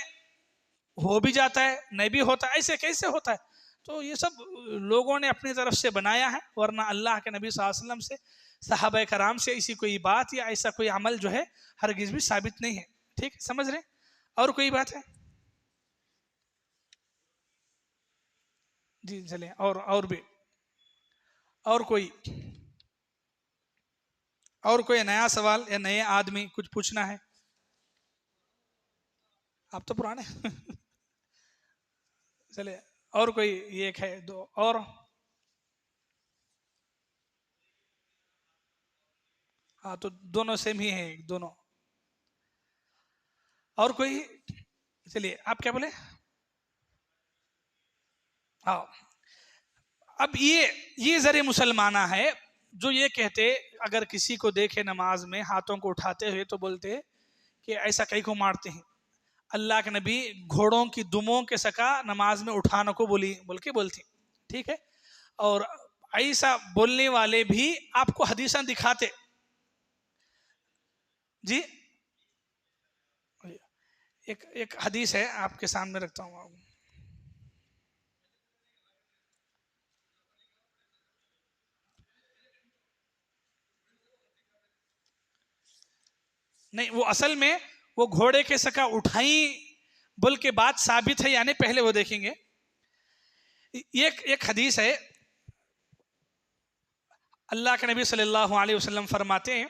ہو بھی جاتا ہے نہیں بھی ہوتا ایسے کیسے ہوتا ہے. تو یہ سب لوگوں نے اپنی طرف سے بنایا ہے ورنہ اللہ کے نبی صلی اللہ علیہ وسلم سے صحابہ کرام سے ایسی کوئی بات یا ایسا کوئی عمل جو ہے ہرگز بھی ثابت نہیں ہے. ٹھیک سمجھ رہے؟ اور کوئی بات ہے؟ جی چلیں اور بھی اور کوئی نیا سوال یا نئے آدمی کچھ پوچھنا ہے؟ آپ تو پرانے چلے اور کوئی ایک ہے دو اور ہاں تو دونوں سیم ہی ہیں دونوں. اور کوئی چلیے آپ کیا بولے؟ ہاں اب یہ ذرے مسلمانہ ہے جو یہ کہتے اگر کسی کو دیکھے نماز میں ہاتھوں کو اٹھاتے ہوئے تو بولتے کہ ایسا کئی کو مارتے ہیں. اللہ کے نبی گھوڑوں کی دموں کے سکا نماز میں اٹھانا کو بول کے بولتی. ٹھیک ہے اور ایسا بولنے والے بھی آپ کو حدیثاں دکھاتے. جی ایک حدیث ہے آپ کے سامنے رکھتا ہوں. نہیں وہ اصل میں وہ گھوڑے کے سکا اٹھائیں بول کے بات ثابت ہے یعنی پہلے وہ دیکھیں گے. ایک حدیث ہے اللہ کے نبی صلی اللہ علیہ وسلم فرماتے ہیں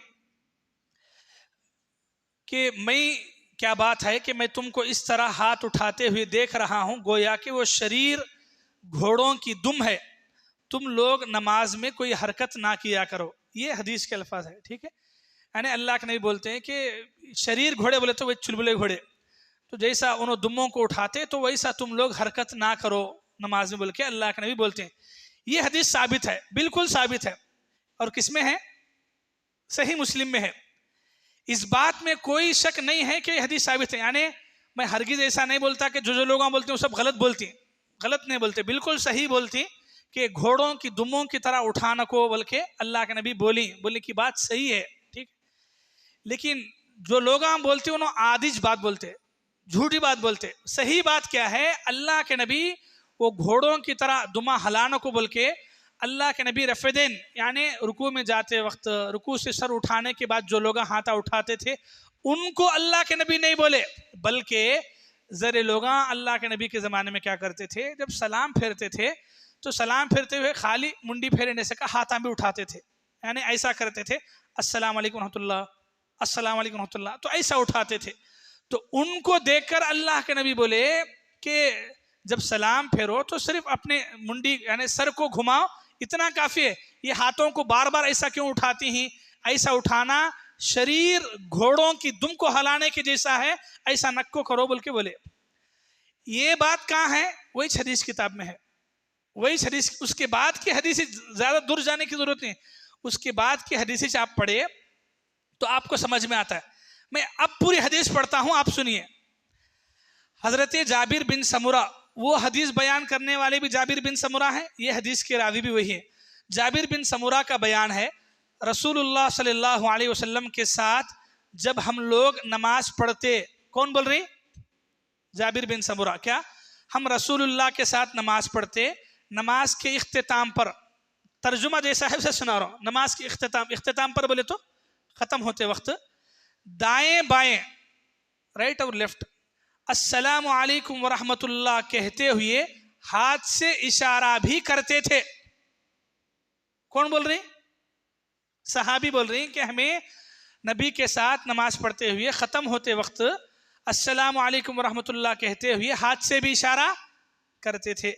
کہ میں کیا بات ہے کہ میں تم کو اس طرح ہاتھ اٹھاتے ہوئے دیکھ رہا ہوں گویا کہ وہ شریر گھوڑوں کی دم ہے، تم لوگ نماز میں کوئی حرکت نہ کیا کرو. یہ حدیث کے الفاظ ہے، ٹھیک ہے. یعنی اللہ کے نبی بولتے ہیں کہ شریر گھوڑے بولے تو وہ چلبلے گھوڑے، تو جیسا انہوں دموں کو اٹھاتے تو ویسا تم لوگ حرکت نہ کرو نماز میں، بول کے اللہ کے نبی بولتے ہیں. یہ حدیث ثابت ہے، بالکل ثابت ہے. اور کس میں ہے؟ صحیح مسلم میں ہے. اس بات میں کوئی شک نہیں ہے کہ یہ حدیث ثابت ہے. یعنی میں ہرگز ایسا نہیں بولتا کہ جو لوگ بولتے ہیں وہ سب غلط بولتی ہیں، غلط نہیں بولتے، بالکل صحیح بولتی کہ گھوڑوں کی دموں کی طرح اٹھانا کو بلکہ اللہ کے نبی بولنے کی بات صحیح ہے، ٹھیک. لیکن جو لوگ بولتے ہیں انہوں عادج بات بولتے، جھوٹی بات بولتے. صحیح بات کیا ہے؟ اللہ کے نبی وہ گھوڑوں کی طرح دمہ ہلانا کو بول کے اللہ کے نبی رفع دین یعنی رکوع میں جاتے وقت رکوع سے سر اٹھانے کے بعد جو لوگ ہاتھ اٹھاتے تھے ان کو اللہ کے نبی نہیں بولے، بلکہ ذرے لوگ اللہ کے نبی کے زمانے میں کیا کرتے تھے، جب سلام پھیرتے تھے تو سلام پھیرتے ہوئے خالی منڈی پھیرے نہیں سکا، ہاتھاں بھی اٹھاتے تھے. یعنی ایسا کرتے تھے، السلام علیکم رحمۃ اللہ، السلام علیکم رحمۃ اللہ، تو ایسا اٹھاتے تھے. تو ان کو دیکھ کر اللہ کے نبی بولے کہ جب سلام پھیرو تو صرف اپنے منڈی یعنی سر کو گھماؤ، اتنا کافی ہے. یہ ہاتھوں کو بار بار ایسا کیوں اٹھاتی ہیں؟ ایسا اٹھانا شریر گھوڑوں کی دم کو ہلانے کے جیسا ہے، ایسا نک کو کرو بول کے بولے. یہ بات کہاں ہے؟ وہی حدیث کتاب میں ہے، وہی حدیث. اس کے بعد کی حدیث زیادہ دور جانے کی ضرورت نہیں، اس کے بعد کی حدیث آپ پڑھے تو آپ کو سمجھ میں آتا ہے. میں اب پوری حدیث پڑھتا ہوں، آپ سنیے. حضرت جابر بن سمرہ، وہ حدیث بیان کرنے والے بھی جابر بن سمرہ ہیں، یہ حدیث کے راوی بھی وہی ہے. جابر بن سمرہ کا بیان ہے، رسول اللہ صلی اللہ علیہ وسلم کے ساتھ جب ہم لوگ نماز پڑھتے، کون بول رہی؟ جابر بن سمرہ. کیا ہم رسول اللہ کے ساتھ نماز پڑھتے، نماز کے اختتام پر، ترجمہ جیسا ہے اسے سنا رہا ہوں، نماز کے اختتام پر بولے تو ختم ہوتے وقت دائیں بائیں، رائٹ اور لیفٹ، السلام علیکم ورحمۃ اللہ کہتے ہوئے ہاتھ سے اشارہ بھی کرتے تھے. کون بول رہے؟ صحابی بول رہے ہیں کہ ہمیں نبی کے ساتھ نماز پڑھتے ہوئے ختم ہوتے وقت السلام علیکم ورحمۃ اللہ کہتے ہوئے ہاتھ سے بھی اشارہ کرتے تھے.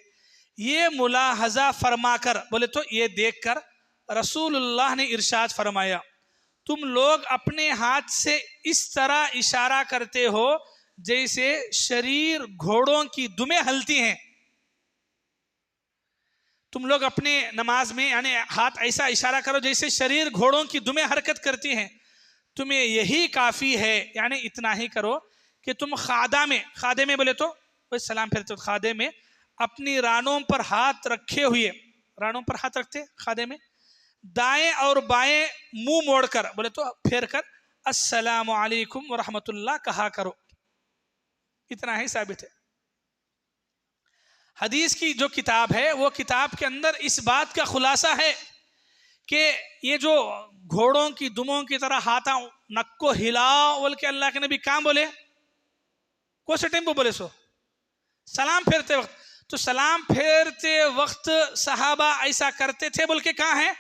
یہ ملاحظہ فرما کر بولے تو یہ دیکھ کر رسول اللہ نے ارشاد فرمایا، تم لوگ اپنے ہاتھ سے اس طرح اشارہ کرتے ہو جیسے شریر گھوڑوں کی دمیں ہلتی ہیں. تم لوگ اپنے نماز میں یعنی ہاتھ ایسا اشارہ کرو جیسے شریر گھوڑوں کی دمیں حرکت کرتی ہیں. تمہیں یہی کافی ہے، یعنی اتنا ہی کرو کہ تم خادے میں بولے تو سلام پھرتے ہو، خادے میں اپنی رانوں پر ہاتھ رکھے ہوئے، رانوں پر ہاتھ رکھتے خادے میں، دائیں اور بائیں منہ موڑ کر بولے تو پھیر کر السلام علیکم ورحمۃ اللہ کہا کرو. اتنا ہی ثابت ہے. حدیث کی جو کتاب ہے وہ کتاب کے اندر اس بات کا خلاصہ ہے کہ یہ جو گھوڑوں کی دموں کی طرح ہاتھاں نک کو ہلاؤ بول کے اللہ کے نبی کہاں بولے؟ کون سے ٹائم پہ بولے؟ سو سلام پھیرتے وقت. تو سلام پھیرتے وقت صحابہ ایسا کرتے تھے بول کے کہاں ہے؟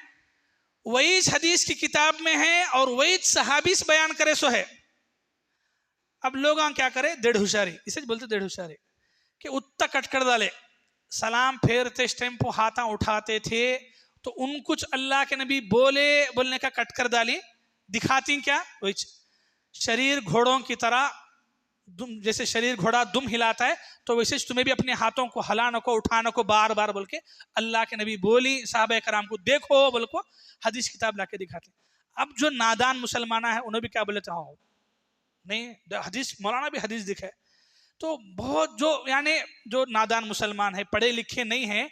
وہی حدیث کی کتاب میں ہے اور وہی صحابی سے بیان کرے سو ہے. اب لوگ کیا کرے؟ ڈیڑھ ہوشیاری، اسے بولتے ڈیڑھ ہوشیاری، کہ اتنا کٹ کر ڈالے. سلام پھیرتے اس ٹائم پہ ہاتھاں اٹھاتے تھے تو ان کچھ اللہ کے نبی بولنے کا کٹ کر ڈالی، دکھاتی کیا؟ وہی شریر گھوڑوں کی طرح جیسے شریر گھوڑا دم ہلاتا ہے تو ویسے تمہیں بھی اپنے ہاتھوں کو ہلانا کو اٹھانا کو بار بار بول کے اللہ کے نبی بولی. صحابہ کرام کو دیکھو بول کو حدیث کتاب لا کے دکھاتے. اب جو نادان مسلمان ہیں انہوں بھی کیا بولے تھے؟ ہاں نہیں حدیث، مولانا بھی حدیث دکھائے. تو بہت جو نادان مسلمان ہیں، پڑھے لکھے نہیں ہیں،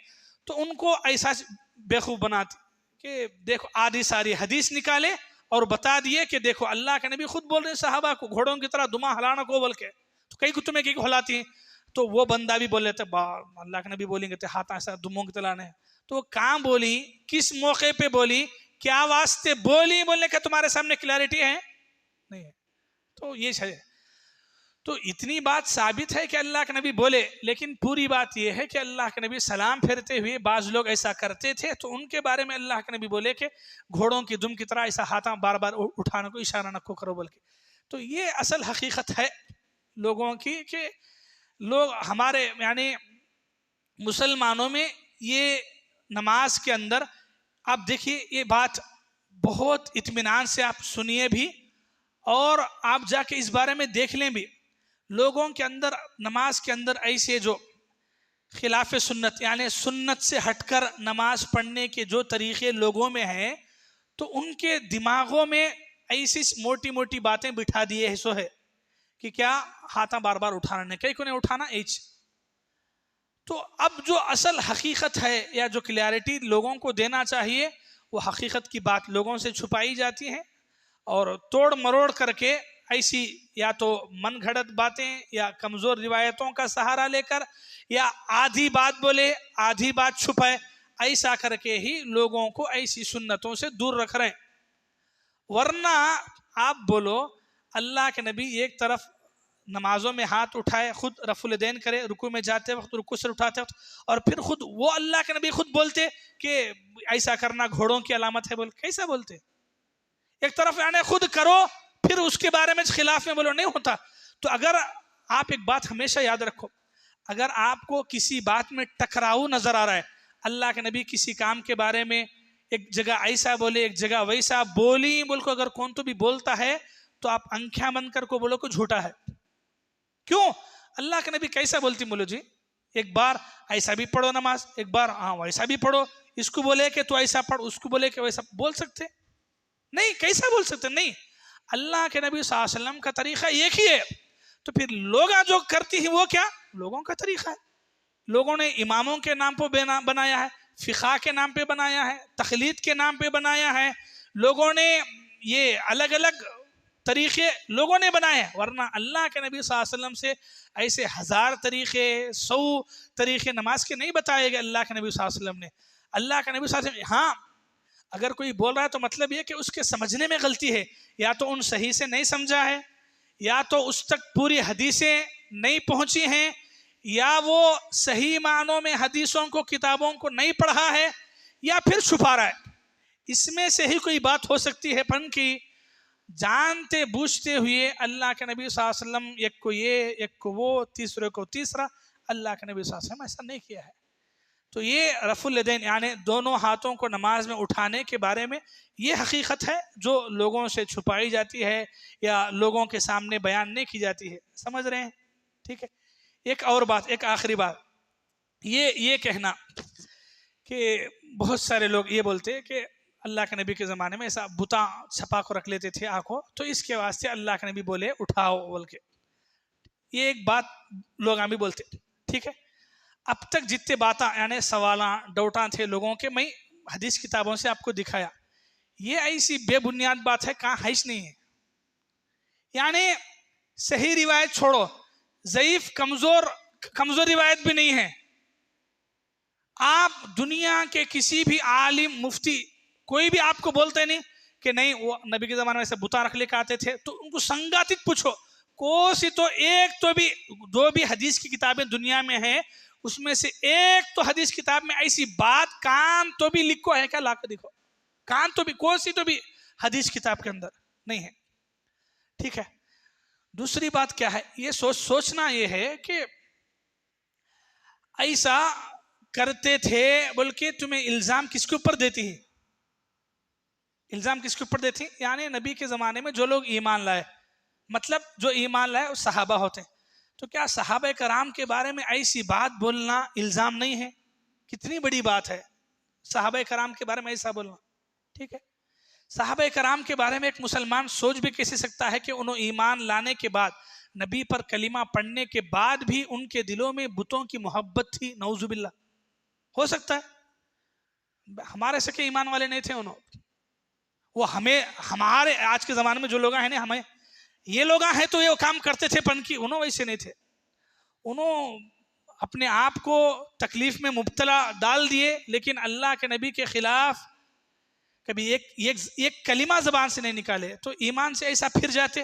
تو ان کو ایسا بیوقوف بناتے کہ دیکھو آدھی ساری حدیث نکالے اور بتا دیے کہ دیکھو اللہ کے نبی خود بول رہے ہیں صحابہ کو گھوڑوں کی طرح دمہ ہلانا کو بول کے، تو کئی کو تمہیں کئی ہلاتی ہیں. تو وہ بندہ بھی بول لیتے اللہ کے نبی بولیں گے تو ہاتھ ایسا دموں کی طرح نہیں. تو وہ کہاں بولی، کس موقع پہ بولی، کیا واسطے بولی، بولنے کا تمہارے سامنے کلیئرٹی ہے نہیں ہے. تو یہ ہے. تو اتنی بات ثابت ہے کہ اللہ کے نبی بولے، لیکن پوری بات یہ ہے کہ اللہ کے نبی سلام پھیرتے ہوئے بعض لوگ ایسا کرتے تھے، تو ان کے بارے میں اللہ کے نبی بولے کہ گھوڑوں کی دم کی طرح ایسا ہاتھاں بار بار اٹھانے کو اشارہ نہ کرو بول کے۔ تو یہ اصل حقیقت ہے لوگوں کی کہ لوگ ہمارے یعنی مسلمانوں میں یہ نماز کے اندر آپ دیکھیے، یہ بات بہت اطمینان سے آپ سنیے بھی اور آپ جا کے اس بارے میں دیکھ لیں بھی، لوگوں کے اندر نماز کے اندر ایسے جو خلاف سنت یعنی سنت سے ہٹ کر نماز پڑھنے کے جو طریقے لوگوں میں ہیں، تو ان کے دماغوں میں ایسی موٹی موٹی باتیں بٹھا دیے سو ہے کہ کیا ہاتھاں بار بار اٹھانا نہیں، کئی کو نہیں اٹھانا ایچ۔ تو اب جو اصل حقیقت ہے یا جو کلیئرٹی لوگوں کو دینا چاہیے، وہ حقیقت کی بات لوگوں سے چھپائی جاتی ہے اور توڑ مروڑ کر کے ایسی یا تو من گھڑت باتیں یا کمزور روایتوں کا سہارا لے کر یا آدھی بات بولے آدھی بات چھپائے، ایسا کر کے ہی لوگوں کو ایسی سنتوں سے دور رکھ رہے ہیں۔ ورنہ آپ بولو اللہ کے نبی ایک طرف نمازوں میں ہاتھ اٹھائے، خود رفع الیدین کرے رکوع میں جاتے وقت، رکوع سے اٹھاتے وقت، اور پھر خود وہ اللہ کے نبی خود بولتے کہ ایسا کرنا گھوڑوں کی علامت ہے، بول کیسا بولتے؟ ایک طرف یعنی خود کرو پھر اس کے بارے میں خلاف میں بولو، نہیں ہوتا۔ تو اگر آپ ایک بات ہمیشہ یاد رکھو، اگر آپ کو کسی بات میں ٹکراؤ نظر آ رہا ہے، اللہ کے نبی کسی کام کے بارے میں ایک جگہ ایسا بولے ایک جگہ ویسا بولی بول کو اگر کون تو بھی بولتا ہے، تو آپ آنکھیں بند کر کو بولو کہ جھوٹا ہے۔ کیوں؟ اللہ کے نبی کیسا بولتی بولو جی؟ ایک بار ایسا بھی پڑھو نماز، ایک بار ویسا بھی پڑھو، اس کو بولے کہ تو ایسا پڑھ، اس کو بولے کہ ویسا، بول سکتے نہیں؟ کیسا بول سکتے؟ نہیں، اللہ کے نبی صلی اللہ علیہ وسلم کا طریقہ ایک ہی ہے، تو پھر لوگ جو کرتی ہیں وہ کیا؟ لوگوں کا طریقہ ہے۔ لوگوں نے اماموں کے نام پہ بنایا ہے، فقہ کے نام پہ بنایا ہے، تقلید کے نام پہ بنایا ہے، لوگوں نے یہ الگ الگ طریقے لوگوں نے بنائے ہیں، ورنہ اللہ کے نبی صلی اللہ علیہ وسلم سے ایسے 1000 طریقے 100 طریقے نماز کے نہیں بتائے گئے اللہ کے نبی صلی اللہ علیہ وسلم نے۔ اللہ کے نبی صلی اللہ علیہ وسلم، ہاں اگر کوئی بول رہا ہے تو مطلب یہ کہ اس کے سمجھنے میں غلطی ہے، یا تو ان صحیح سے نہیں سمجھا ہے، یا تو اس تک پوری حدیثیں نہیں پہنچی ہیں، یا وہ صحیح معنوں میں حدیثوں کو کتابوں کو نہیں پڑھا ہے، یا پھر چھپا رہا ہے۔ اس میں سے ہی کوئی بات ہو سکتی ہے پن کی جانتے بوجھتے ہوئے اللہ کے نبی صلی اللہ علیہ وسلم ایک کو یہ ایک کو وہ تیسرے کو تیسرا، اللہ کے نبی صلی اللہ علیہ وسلم ایسا نہیں کیا ہے۔ تو یہ رفع الیدین یعنی دونوں ہاتھوں کو نماز میں اٹھانے کے بارے میں یہ حقیقت ہے جو لوگوں سے چھپائی جاتی ہے یا لوگوں کے سامنے بیان نہیں کی جاتی ہے، سمجھ رہے ہیں؟ ٹھیک ہے۔ ایک اور بات، ایک آخری بات، یہ کہنا کہ بہت سارے لوگ یہ بولتے کہ اللہ کے نبی کے زمانے میں ایسا بتا چھپا کو رکھ لیتے تھے آنکھوں، تو اس کے واسطے اللہ کے نبی بولے اٹھاؤ بول کے، یہ ایک بات لوگ بھی بولتے، ٹھیک ہے۔ اب تک جتنے باتیں یعنی سوالاں ڈاؤٹاں تھے لوگوں کے، میں حدیث کتابوں سے آپ کو دکھایا، یہ ایسی بے بنیاد بات ہے، کہاں ہے نہیں ہے۔ یعنی صحیح روایت چھوڑو، ضعیف کمزور روایت بھی نہیں ہے۔ آپ دنیا کے کسی بھی عالم مفتی کوئی بھی آپ کو بولتے نہیں کہ نہیں وہ نبی کے زمانے میں ایسے بتا رکھ لے کے آتے تھے، تو ان کو سنگاتت پوچھو، کوئی تو ایک تو بھی دو بھی حدیث کی کتابیں دنیا میں ہیں، اس میں سے ایک تو حدیث کتاب میں ایسی بات کان تو بھی لکھو ہے کیا؟ لا کے دیکھو، کان تو بھی کوئی تو بھی حدیث کتاب کے اندر نہیں ہے، ٹھیک ہے۔ دوسری بات کیا ہے، یہ سوچنا یہ ہے کہ ایسا کرتے تھے بول کے تمہیں الزام کس کے اوپر دیتی ہے؟ الزام کس کے اوپر دیتی؟ یعنی نبی کے زمانے میں جو لوگ ایمان لائے، مطلب جو ایمان لائے وہ صحابہ ہوتے ہیں، تو کیا صحابہ کرام کے بارے میں ایسی بات بولنا الزام نہیں ہے؟ کتنی بڑی بات ہے صحابہ کرام کے بارے میں ایسا بولنا، ٹھیک ہے۔ صحابہ کرام کے بارے میں ایک مسلمان سوچ بھی کیسے سکتا ہے کہ انہوں ایمان لانے کے بعد نبی پر کلمہ پڑھنے کے بعد بھی ان کے دلوں میں بتوں کی محبت تھی؟ نعوذ باللہ، ہو سکتا ہے؟ ہمارے سکے ایمان والے نہیں تھے انہوں، وہ ہمارے آج کے زمانے میں جو لوگ ہیں ہمیں یہ لوگ ہیں تو یہ کام کرتے تھے پن کی، انہوں ویسے نہیں تھے، انہوں اپنے آپ کو تکلیف میں مبتلا ڈال دیے، لیکن اللہ کے نبی کے خلاف کبھی ایک کلمہ زبان سے نہیں نکالے، تو ایمان سے ایسا پھر جاتے۔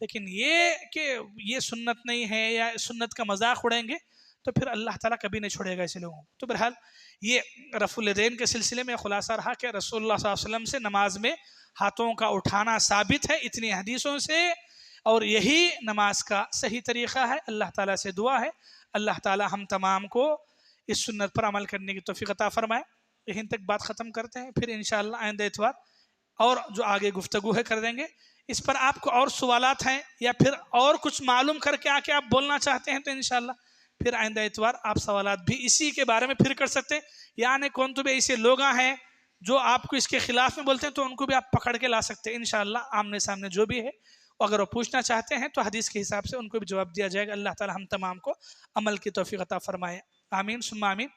لیکن یہ کہ یہ سنت نہیں ہے یا سنت کا مذاق اڑائیں گے تو پھر اللہ تعالیٰ کبھی نہیں چھوڑے گا ایسے لوگوں کو۔ تو بہرحال یہ رفع الیدین کے سلسلے میں خلاصہ رہا کہ رسول اللہ صلی اللہ علیہ وسلم سے نماز میں ہاتھوں کا اٹھانا ثابت ہے اتنی حدیثوں سے، اور یہی نماز کا صحیح طریقہ ہے۔ اللہ تعالیٰ سے دعا ہے اللہ تعالیٰ ہم تمام کو اس سنت پر عمل کرنے کی توفیق عطا فرمائے۔ یہیں تک بات ختم کرتے ہیں، پھر انشاءاللہ آئندہ اتوار اور جو آگے گفتگو ہے کر دیں گے۔ اس پر آپ کو اور سوالات ہیں یا پھر اور کچھ معلوم کر کے آپ بولنا چاہتے ہیں تو انشاءاللہ پھر آئندہ اتوار آپ سوالات بھی اسی کے بارے میں پھر کر سکتے ہیں، یعنی کون تو بھی ایسے لوگ ہیں جو آپ کو اس کے خلاف میں بولتے ہیں تو ان کو بھی آپ پکڑ کے لا سکتے ہیں انشاءاللہ، آمنے سامنے جو بھی ہے۔ اگر وہ پوچھنا چاہتے ہیں تو حدیث کے حساب سے ان کو بھی جواب دیا جائے گا۔ اللہ تعالی ہم تمام کو عمل کی توفیق عطا فرمائے، آمین ثم آمین۔